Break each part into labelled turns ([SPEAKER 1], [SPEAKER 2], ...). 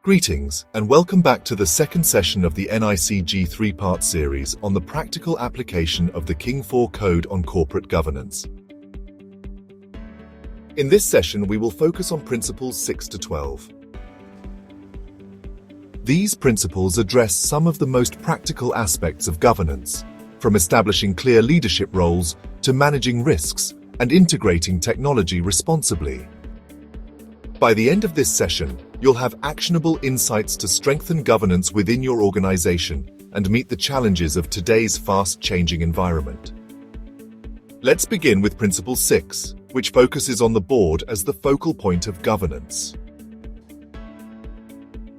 [SPEAKER 1] Greetings, and welcome back to the second session of the NICG three-part series on the practical application of the King IV Code on corporate governance. In this session, we will focus on principles 6 to 12. These principles address some of the most practical aspects of governance, from establishing clear leadership roles to managing risks and integrating technology responsibly. By the end of this session, you'll have actionable insights to strengthen governance within your organization and meet the challenges of today's fast-changing environment. Let's begin with Principle 6, which focuses on the board as the focal point of governance.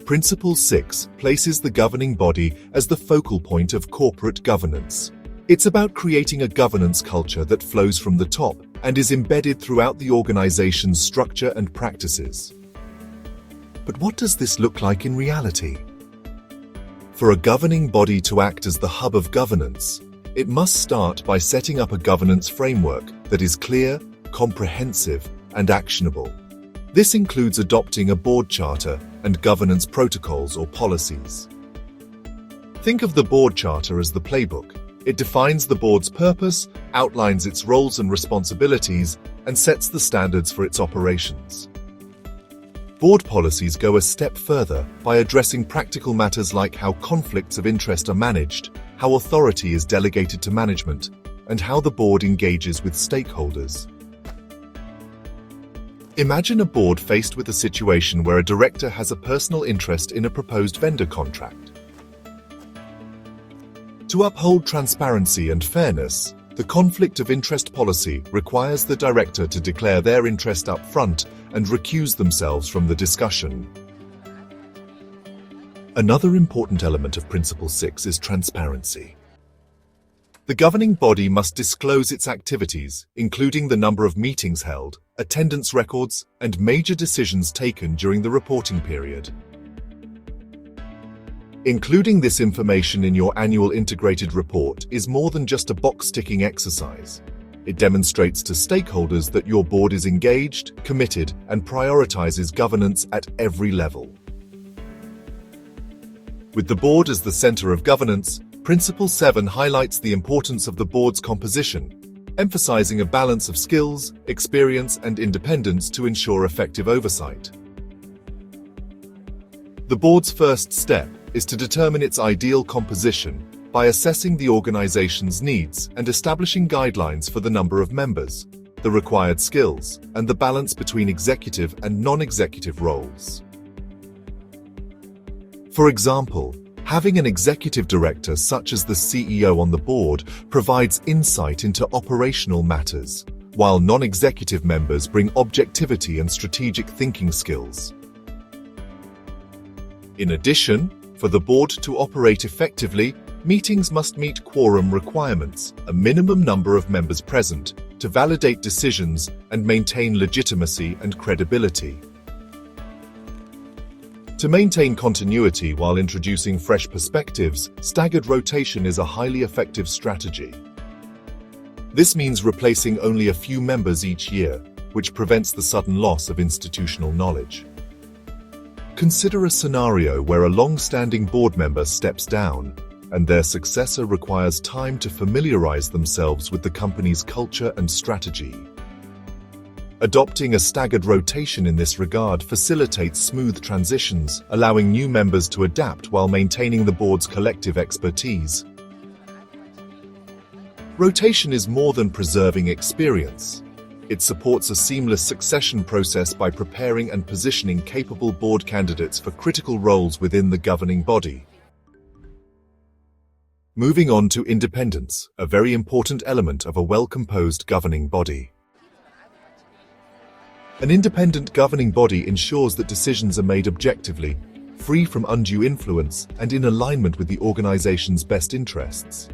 [SPEAKER 1] Principle 6 places the governing body as the focal point of corporate governance. It's about creating a governance culture that flows from the top and is embedded throughout the organization's structure and practices. But what does this look like in reality? For a governing body to act as the hub of governance, it must start by setting up a governance framework that is clear, comprehensive, and actionable. This includes adopting a board charter and governance protocols or policies. Think of the board charter as the playbook. It defines the board's purpose, outlines its roles and responsibilities, and sets the standards for its operations. Board policies go a step further by addressing practical matters like how conflicts of interest are managed, how authority is delegated to management, and how the board engages with stakeholders. Imagine a board faced with a situation where a director has a personal interest in a proposed vendor contract. To uphold transparency and fairness, the conflict of interest policy requires the director to declare their interest up front and recuse themselves from the discussion. Another important element of Principle 6 is transparency. The governing body must disclose its activities, including the number of meetings held, attendance records, and major decisions taken during the reporting period. Including this information in your annual integrated report is more than just a box-ticking exercise. It demonstrates to stakeholders that your board is engaged, committed, and prioritizes governance at every level. With the board as the center of governance, Principle 7 highlights the importance of the board's composition, emphasizing a balance of skills, experience, and independence to ensure effective oversight. The board's first step is to determine its ideal composition by assessing the organization's needs and establishing guidelines for the number of members, the required skills, and the balance between executive and non-executive roles. For example, having an executive director such as the CEO on the board provides insight into operational matters, while non-executive members bring objectivity and strategic thinking skills. In addition, for the board to operate effectively, meetings must meet quorum requirements, a minimum number of members present, to validate decisions and maintain legitimacy and credibility. To maintain continuity while introducing fresh perspectives, staggered rotation is a highly effective strategy. This means replacing only a few members each year, which prevents the sudden loss of institutional knowledge. Consider a scenario where a long-standing board member steps down, and their successor requires time to familiarize themselves with the company's culture and strategy. Adopting a staggered rotation in this regard facilitates smooth transitions, allowing new members to adapt while maintaining the board's collective expertise. Rotation is more than preserving experience. It supports a seamless succession process by preparing and positioning capable board candidates for critical roles within the governing body. Moving on to independence, a very important element of a well-composed governing body. An independent governing body ensures that decisions are made objectively, free from undue influence, and in alignment with the organization's best interests.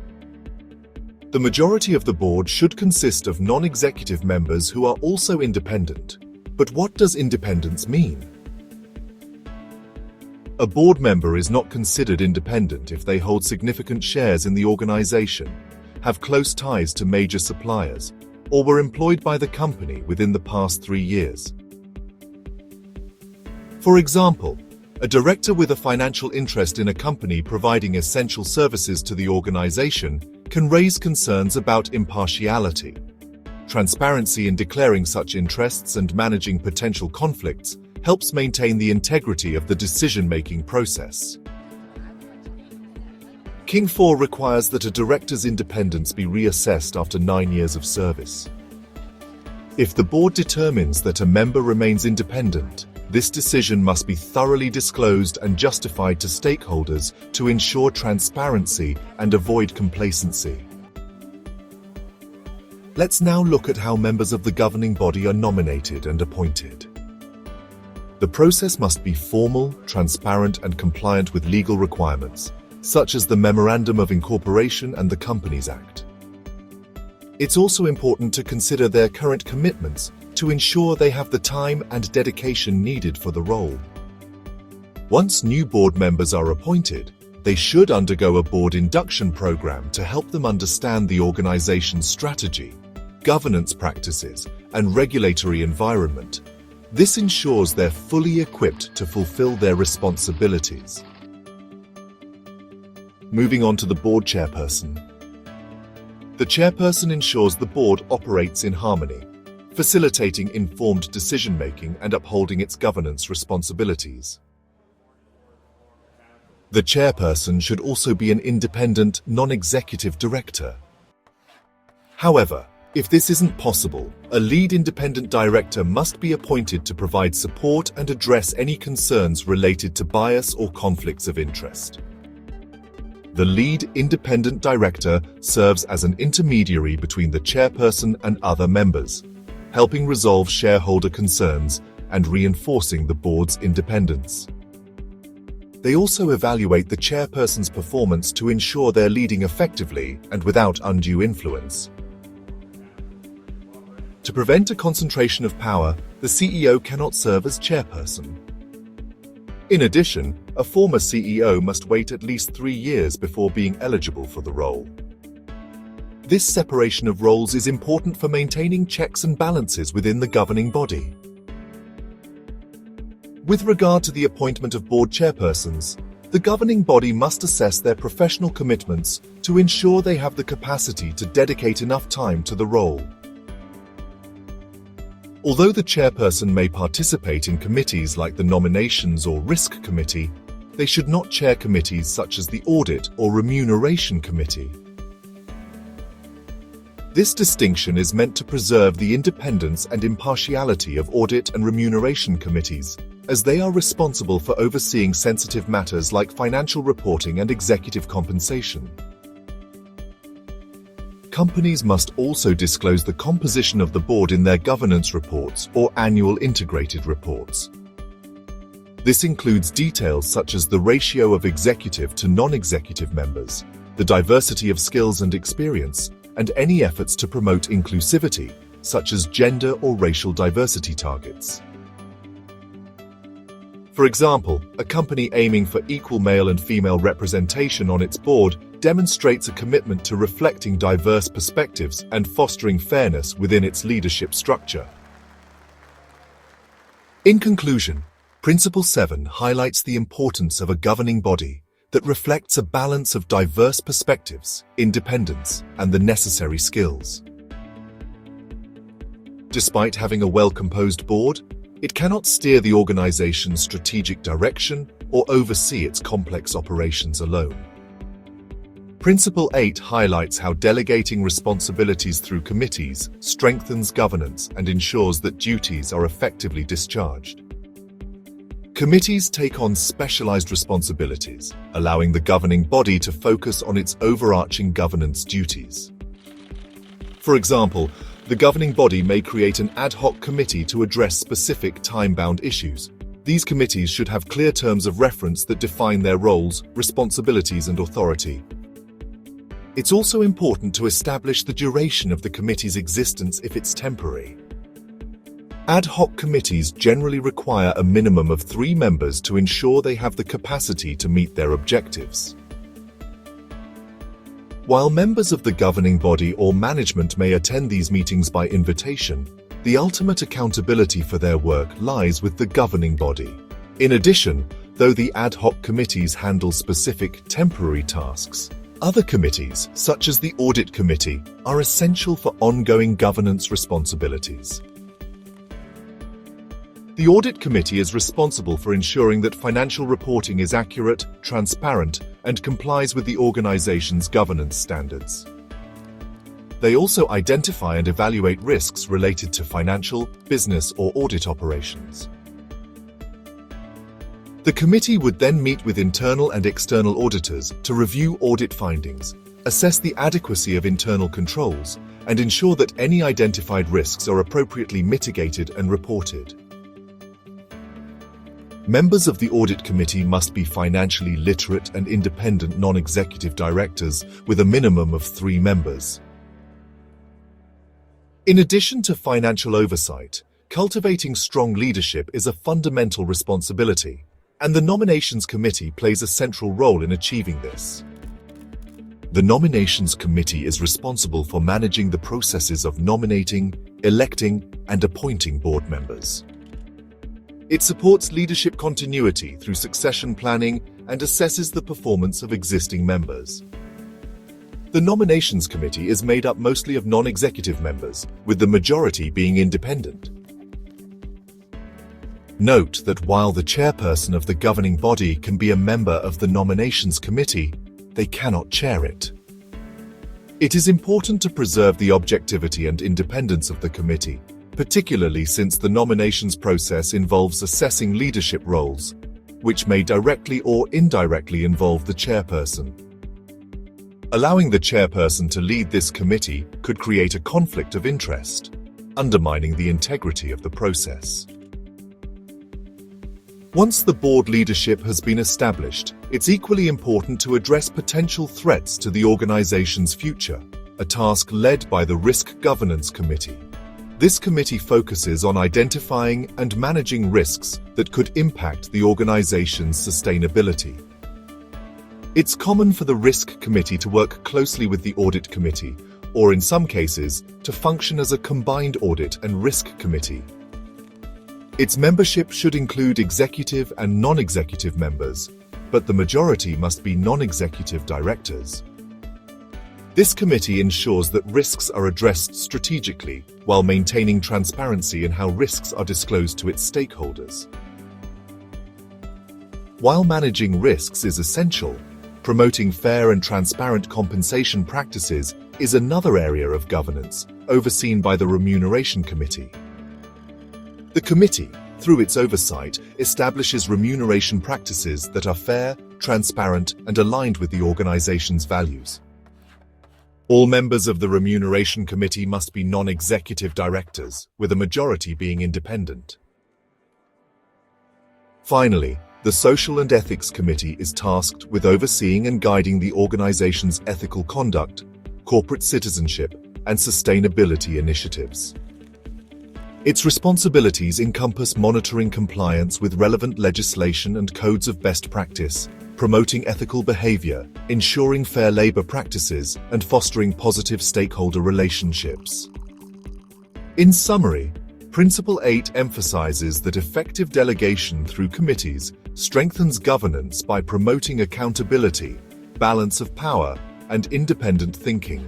[SPEAKER 1] The majority of the board should consist of non-executive members who are also independent. But what does independence mean? A board member is not considered independent if they hold significant shares in the organization, have close ties to major suppliers, or were employed by the company within the past 3 years. For example, A director with a financial interest in a company providing essential services to the organization can raise concerns about impartiality. Transparency in declaring such interests and managing potential conflicts helps maintain the integrity of the decision-making process. King 4 requires that a director's independence be reassessed after 9 years of service. If the board determines that a member remains independent, this decision must be thoroughly disclosed and justified to stakeholders to ensure transparency and avoid complacency. Let's now look at how members of the governing body are nominated and appointed. The process must be formal, transparent, and compliant with legal requirements, such as the Memorandum of Incorporation and the Companies Act. It's also important to consider their current commitments to ensure they have the time and dedication needed for the role. Once new board members are appointed, they should undergo a board induction program to help them understand the organization's strategy, governance practices, and regulatory environment. This ensures they're fully equipped to fulfill their responsibilities. Moving on to the board chairperson. The chairperson ensures the board operates in harmony, facilitating informed decision-making and upholding its governance responsibilities. The chairperson should also be an independent, non-executive director. However, if this isn't possible, a lead independent director must be appointed to provide support and address any concerns related to bias or conflicts of interest. The lead independent director serves as an intermediary between the chairperson and other members, helping resolve shareholder concerns and reinforcing the board's independence. They also evaluate the chairperson's performance to ensure they're leading effectively and without undue influence. To prevent a concentration of power, the CEO cannot serve as chairperson. In addition, a former CEO must wait at least 3 years before being eligible for the role. This separation of roles is important for maintaining checks and balances within the governing body. With regard to the appointment of board chairpersons, the governing body must assess their professional commitments to ensure they have the capacity to dedicate enough time to the role. Although the chairperson may participate in committees like the Nominations or Risk Committee, they should not chair committees such as the Audit or Remuneration Committee. This distinction is meant to preserve the independence and impartiality of Audit and Remuneration Committees, as they are responsible for overseeing sensitive matters like financial reporting and executive compensation. Companies must also disclose the composition of the board in their governance reports or annual integrated reports. This includes details such as the ratio of executive to non-executive members, the diversity of skills and experience, and any efforts to promote inclusivity, such as gender or racial diversity targets. For example, a company aiming for equal male and female representation on its board demonstrates a commitment to reflecting diverse perspectives and fostering fairness within its leadership structure. In conclusion, Principle 7 highlights the importance of a governing body that reflects a balance of diverse perspectives, independence, and the necessary skills. Despite having a well-composed board, it cannot steer the organization's strategic direction or oversee its complex operations alone. Principle 8 highlights how delegating responsibilities through committees strengthens governance and ensures that duties are effectively discharged. Committees take on specialized responsibilities, allowing the governing body to focus on its overarching governance duties. For example, the governing body may create an ad hoc committee to address specific time-bound issues. These committees should have clear terms of reference that define their roles, responsibilities, and authority. It's also important to establish the duration of the committee's existence if it's temporary. Ad hoc committees generally require a minimum of 3 members to ensure they have the capacity to meet their objectives. While members of the governing body or management may attend these meetings by invitation, the ultimate accountability for their work lies with the governing body. In addition, though the ad hoc committees handle specific temporary tasks. Other committees, such as the Audit Committee, are essential for ongoing governance responsibilities. The Audit Committee is responsible for ensuring that financial reporting is accurate, transparent, and complies with the organization's governance standards. They also identify and evaluate risks related to financial, business, or audit operations. The committee would then meet with internal and external auditors to review audit findings, assess the adequacy of internal controls, and ensure that any identified risks are appropriately mitigated and reported. Members of the Audit Committee must be financially literate and independent non-executive directors with a minimum of 3 members. In addition to financial oversight, cultivating strong leadership is a fundamental responsibility, and the Nominations Committee plays a central role in achieving this. The Nominations Committee is responsible for managing the processes of nominating, electing, and appointing board members. It supports leadership continuity through succession planning and assesses the performance of existing members. The Nominations Committee is made up mostly of non-executive members, with the majority being independent. Note that while the chairperson of the governing body can be a member of the Nominations Committee, they cannot chair it. It is important to preserve the objectivity and independence of the committee, particularly since the nominations process involves assessing leadership roles, which may directly or indirectly involve the chairperson. Allowing the chairperson to lead this committee could create a conflict of interest, undermining the integrity of the process. Once the board leadership has been established, it's equally important to address potential threats to the organization's future, a task led by the Risk Governance Committee. This committee focuses on identifying and managing risks that could impact the organization's sustainability. It's common for the Risk Committee to work closely with the Audit Committee, or in some cases, to function as a combined Audit and Risk Committee. Its membership should include executive and non-executive members, but the majority must be non-executive directors. This committee ensures that risks are addressed strategically while maintaining transparency in how risks are disclosed to its stakeholders. While managing risks is essential, promoting fair and transparent compensation practices is another area of governance overseen by the Remuneration Committee. The committee, through its oversight, establishes remuneration practices that are fair, transparent, and aligned with the organization's values. All members of the Remuneration Committee must be non-executive directors, with a majority being independent. Finally, the Social and Ethics Committee is tasked with overseeing and guiding the organization's ethical conduct, corporate citizenship, and sustainability initiatives. Its responsibilities encompass monitoring compliance with relevant legislation and codes of best practice, promoting ethical behavior, ensuring fair labor practices, and fostering positive stakeholder relationships. In summary, Principle 8 emphasizes that effective delegation through committees strengthens governance by promoting accountability, balance of power, and independent thinking.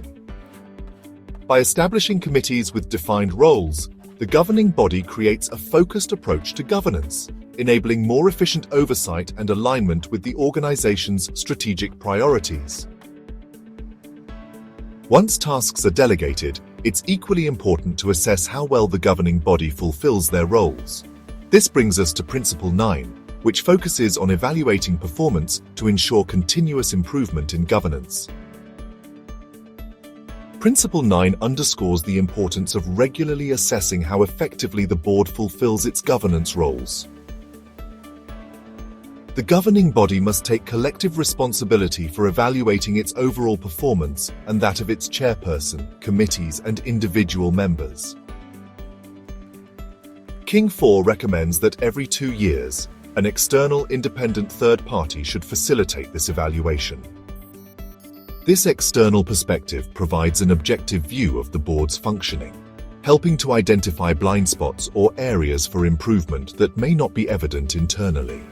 [SPEAKER 1] By establishing committees with defined roles, the governing body creates a focused approach to governance, enabling more efficient oversight and alignment with the organization's strategic priorities. Once tasks are delegated, it's equally important to assess how well the governing body fulfills their roles. This brings us to Principle 9, which focuses on evaluating performance to ensure continuous improvement in governance. Principle 9 underscores the importance of regularly assessing how effectively the board fulfills its governance roles. The governing body must take collective responsibility for evaluating its overall performance and that of its chairperson, committees, and individual members. King 4 recommends that every 2 years, an external independent third party should facilitate this evaluation. This external perspective provides an objective view of the board's functioning, helping to identify blind spots or areas for improvement that may not be evident internally.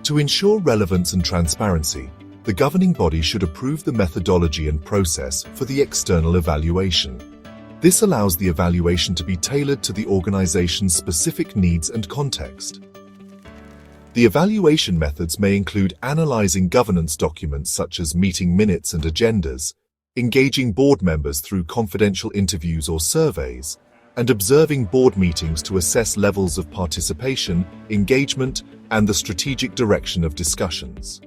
[SPEAKER 1] To ensure relevance and transparency, the governing body should approve the methodology and process for the external evaluation. This allows the evaluation to be tailored to the organization's specific needs and context. The evaluation methods may include analyzing governance documents such as meeting minutes and agendas, engaging board members through confidential interviews or surveys, and observing board meetings to assess levels of participation, engagement, and the strategic direction of discussions.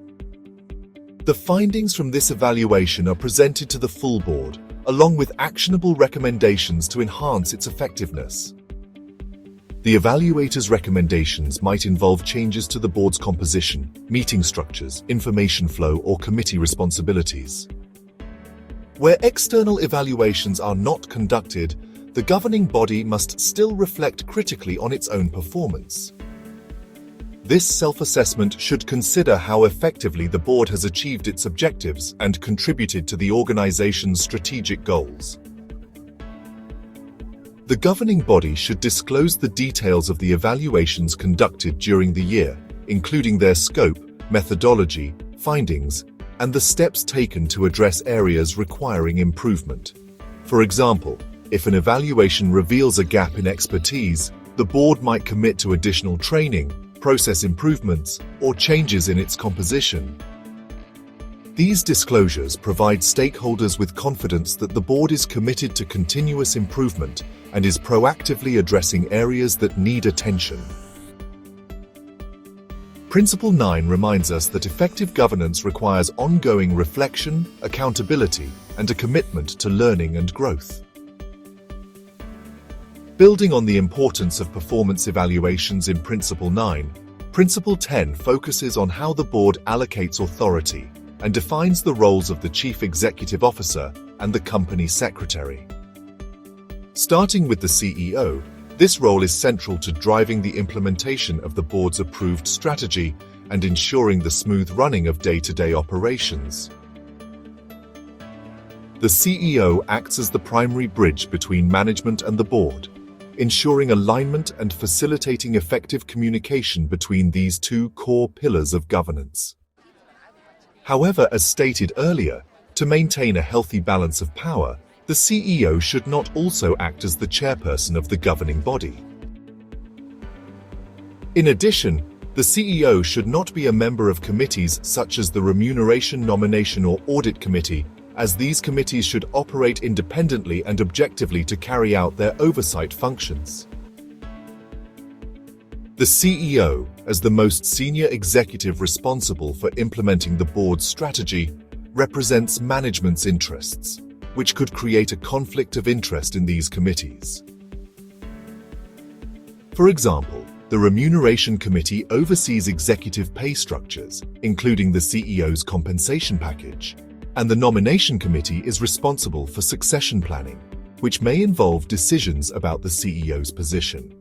[SPEAKER 1] The findings from this evaluation are presented to the full board, along with actionable recommendations to enhance its effectiveness. The evaluator's recommendations might involve changes to the board's composition, meeting structures, information flow, or committee responsibilities. Where external evaluations are not conducted, the governing body must still reflect critically on its own performance. This self-assessment should consider how effectively the board has achieved its objectives and contributed to the organization's strategic goals. The governing body should disclose the details of the evaluations conducted during the year, including their scope, methodology, findings, and the steps taken to address areas requiring improvement. For example, if an evaluation reveals a gap in expertise, the board might commit to additional training, process improvements, or changes in its composition. These disclosures provide stakeholders with confidence that the board is committed to continuous improvement and is proactively addressing areas that need attention. Principle 9 reminds us that effective governance requires ongoing reflection, accountability, and a commitment to learning and growth. Building on the importance of performance evaluations in Principle 9, Principle 10 focuses on how the board allocates authority and defines the roles of the Chief Executive Officer and the Company Secretary. Starting with the CEO, this role is central to driving the implementation of the board's approved strategy and ensuring the smooth running of day-to-day operations. The CEO acts as the primary bridge between management and the board, ensuring alignment and facilitating effective communication between these two core pillars of governance. However, as stated earlier, to maintain a healthy balance of power, the CEO should not also act as the chairperson of the governing body. In addition, the CEO should not be a member of committees such as the Remuneration, Nomination, or Audit Committee, as these committees should operate independently and objectively to carry out their oversight functions. The CEO, as the most senior executive responsible for implementing the board's strategy, represents management's interests, which could create a conflict of interest in these committees. For example, the Remuneration Committee oversees executive pay structures, including the CEO's compensation package, and the Nomination Committee is responsible for succession planning, which may involve decisions about the CEO's position.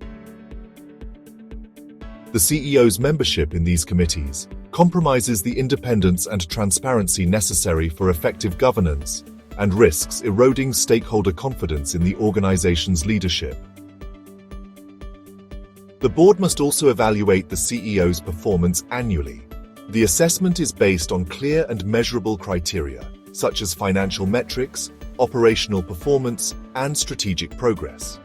[SPEAKER 1] The CEO's membership in these committees compromises the independence and transparency necessary for effective governance and risks eroding stakeholder confidence in the organization's leadership. The board must also evaluate the CEO's performance annually. The assessment is based on clear and measurable criteria, such as financial metrics, operational performance, and strategic progress.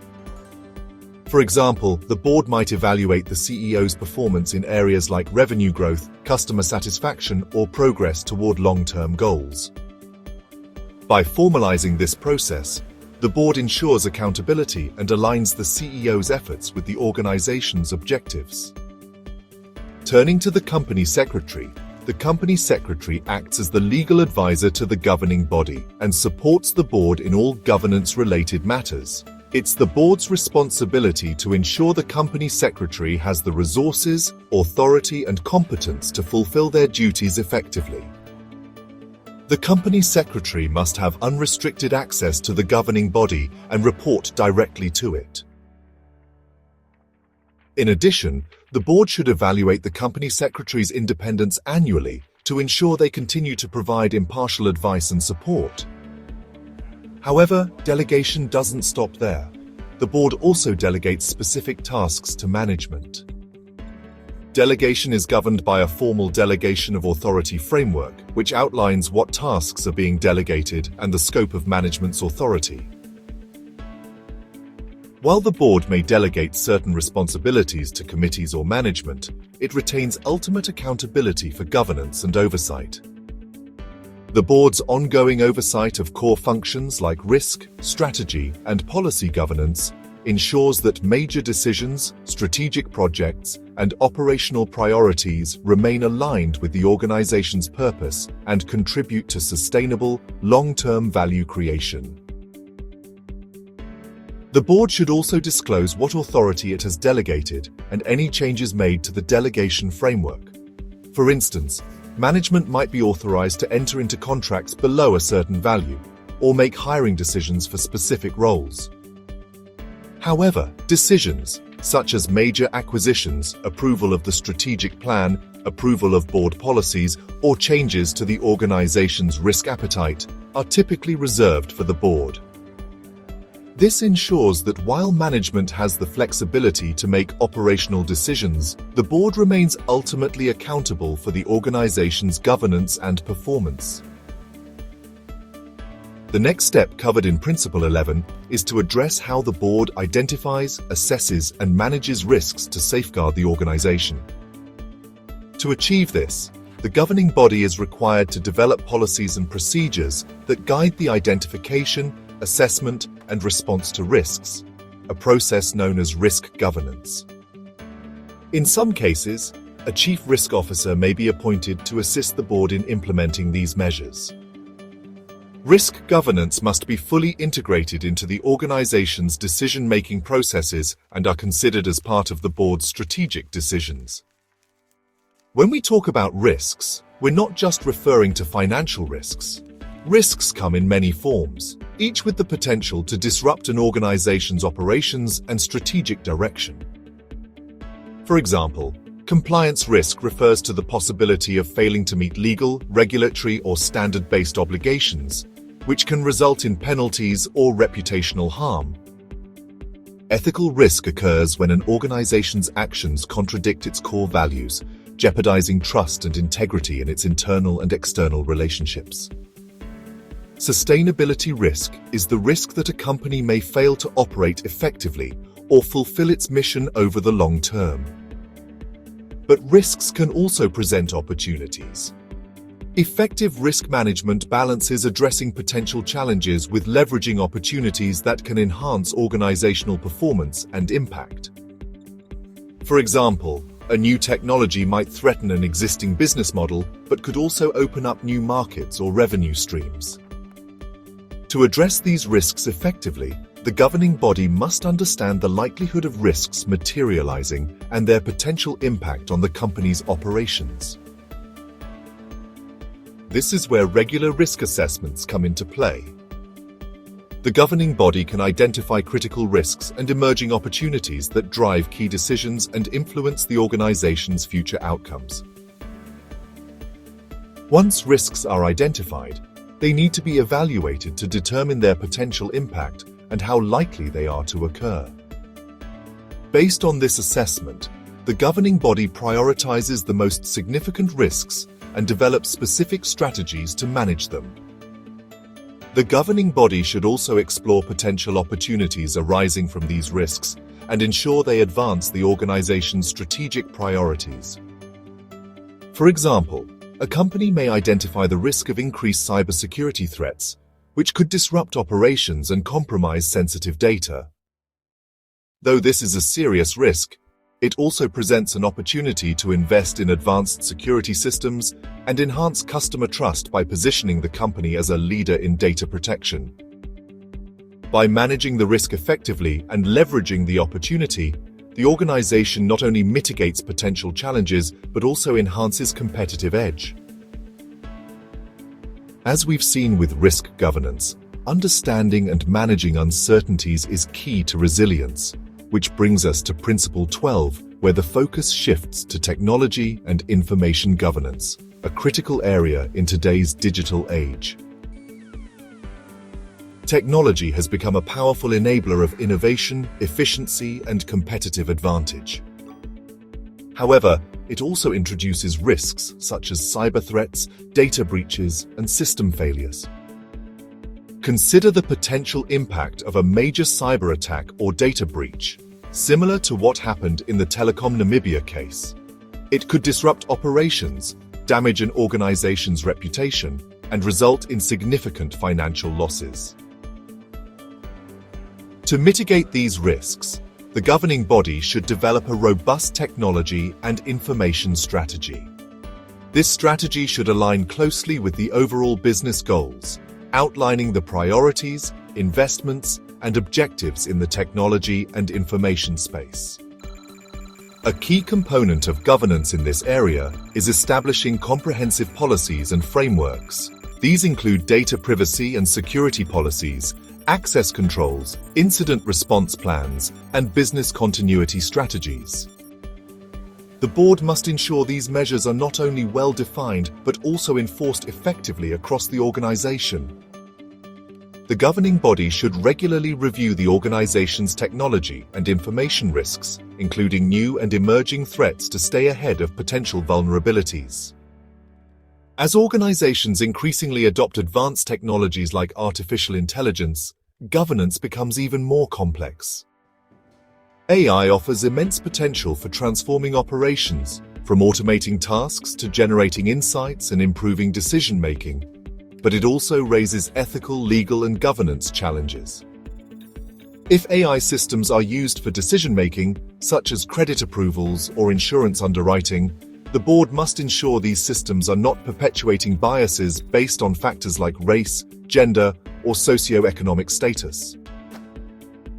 [SPEAKER 1] For example, the board might evaluate the CEO's performance in areas like revenue growth, customer satisfaction, or progress toward long-term goals. By formalizing this process, the board ensures accountability and aligns the CEO's efforts with the organization's objectives. Turning to the company secretary acts as the legal advisor to the governing body and supports the board in all governance-related matters. It's the board's responsibility to ensure the company secretary has the resources, authority, and competence to fulfill their duties effectively. The company secretary must have unrestricted access to the governing body and report directly to it. In addition, the board should evaluate the company secretary's independence annually to ensure they continue to provide impartial advice and support. However, delegation doesn't stop there. The board also delegates specific tasks to management. Delegation is governed by a formal delegation of authority framework, which outlines what tasks are being delegated and the scope of management's authority. While the board may delegate certain responsibilities to committees or management, it retains ultimate accountability for governance and oversight. The board's ongoing oversight of core functions like risk, strategy, and policy governance ensures that major decisions, strategic projects, and operational priorities remain aligned with the organization's purpose and contribute to sustainable, long-term value creation. The board should also disclose what authority it has delegated and any changes made to the delegation framework. For instance, management might be authorized to enter into contracts below a certain value or make hiring decisions for specific roles. However, decisions, such as major acquisitions, approval of the strategic plan, approval of board policies, or changes to the organization's risk appetite, are typically reserved for the board. This ensures that while management has the flexibility to make operational decisions, the board remains ultimately accountable for the organization's governance and performance. The next step covered in Principle 11 is to address how the board identifies, assesses, and manages risks to safeguard the organization. To achieve this, the governing body is required to develop policies and procedures that guide the identification, assessment, and response to risks, a process known as risk governance. In some cases, a chief risk officer may be appointed to assist the board in implementing these measures. Risk governance must be fully integrated into the organization's decision-making processes and are considered as part of the board's strategic decisions. When we talk about risks, we're not just referring to financial risks. Risks come in many forms, each with the potential to disrupt an organization's operations and strategic direction. For example, compliance risk refers to the possibility of failing to meet legal, regulatory, or standard-based obligations, which can result in penalties or reputational harm. Ethical risk occurs when an organization's actions contradict its core values, jeopardizing trust and integrity in its internal and external relationships. Sustainability risk is the risk that a company may fail to operate effectively or fulfill its mission over the long term. But risks can also present opportunities. Effective risk management balances addressing potential challenges with leveraging opportunities that can enhance organizational performance and impact. For example, a new technology might threaten an existing business model, but could also open up new markets or revenue streams. To address these risks effectively, the governing body must understand the likelihood of risks materializing and their potential impact on the company's operations. This is where regular risk assessments come into play. The governing body can identify critical risks and emerging opportunities that drive key decisions and influence the organization's future outcomes. Once risks are identified, they need to be evaluated to determine their potential impact and how likely they are to occur. Based on this assessment, the governing body prioritizes the most significant risks and develops specific strategies to manage them. The governing body should also explore potential opportunities arising from these risks and ensure they advance the organization's strategic priorities. For example, a company may identify the risk of increased cybersecurity threats, which could disrupt operations and compromise sensitive data. Though this is a serious risk, it also presents an opportunity to invest in advanced security systems and enhance customer trust by positioning the company as a leader in data protection. By managing the risk effectively and leveraging the opportunity, the organization not only mitigates potential challenges but also enhances competitive edge. As we've seen with risk governance, understanding and managing uncertainties is key to resilience, which brings us to Principle 12, where the focus shifts to technology and information governance, a critical area in today's digital age. Technology has become a powerful enabler of innovation, efficiency, and competitive advantage. However, it also introduces risks such as cyber threats, data breaches, and system failures. Consider the potential impact of a major cyber attack or data breach, similar to what happened in the Telecom Namibia case. It could disrupt operations, damage an organization's reputation, and result in significant financial losses. To mitigate these risks, the governing body should develop a robust technology and information strategy. This strategy should align closely with the overall business goals, outlining the priorities, investments, and objectives in the technology and information space. A key component of governance in this area is establishing comprehensive policies and frameworks. These include data privacy and security policies, access controls, incident response plans, and business continuity strategies. The board must ensure these measures are not only well-defined but also enforced effectively across the organization. The governing body should regularly review the organization's technology and information risks, including new and emerging threats, to stay ahead of potential vulnerabilities. As organizations increasingly adopt advanced technologies like artificial intelligence, governance becomes even more complex. AI offers immense potential for transforming operations, from automating tasks to generating insights and improving decision-making, but it also raises ethical, legal, and governance challenges. If AI systems are used for decision-making, such as credit approvals or insurance underwriting, the board must ensure these systems are not perpetuating biases based on factors like race, gender, or socioeconomic status.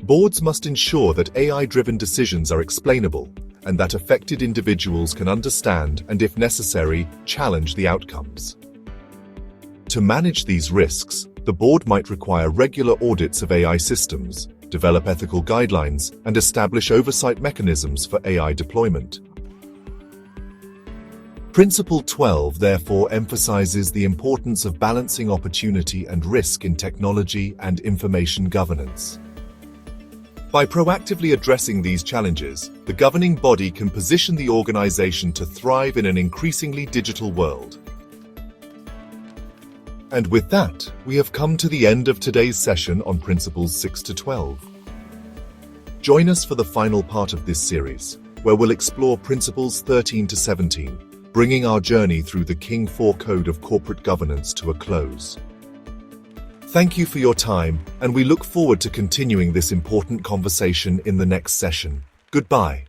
[SPEAKER 1] Boards must ensure that AI-driven decisions are explainable and that affected individuals can understand and, if necessary, challenge the outcomes. To manage these risks, the board might require regular audits of AI systems, develop ethical guidelines, and establish oversight mechanisms for AI deployment. Principle 12 therefore emphasizes the importance of balancing opportunity and risk in technology and information governance. By proactively addressing these challenges, the governing body can position the organization to thrive in an increasingly digital world. And with that, we have come to the end of today's session on Principles 6 to 12. Join us for the final part of this series, where we'll explore Principles 13 to 17, bringing our journey through the King IV Code of Corporate Governance to a close. Thank you for your time, and we look forward to continuing this important conversation in the next session. Goodbye.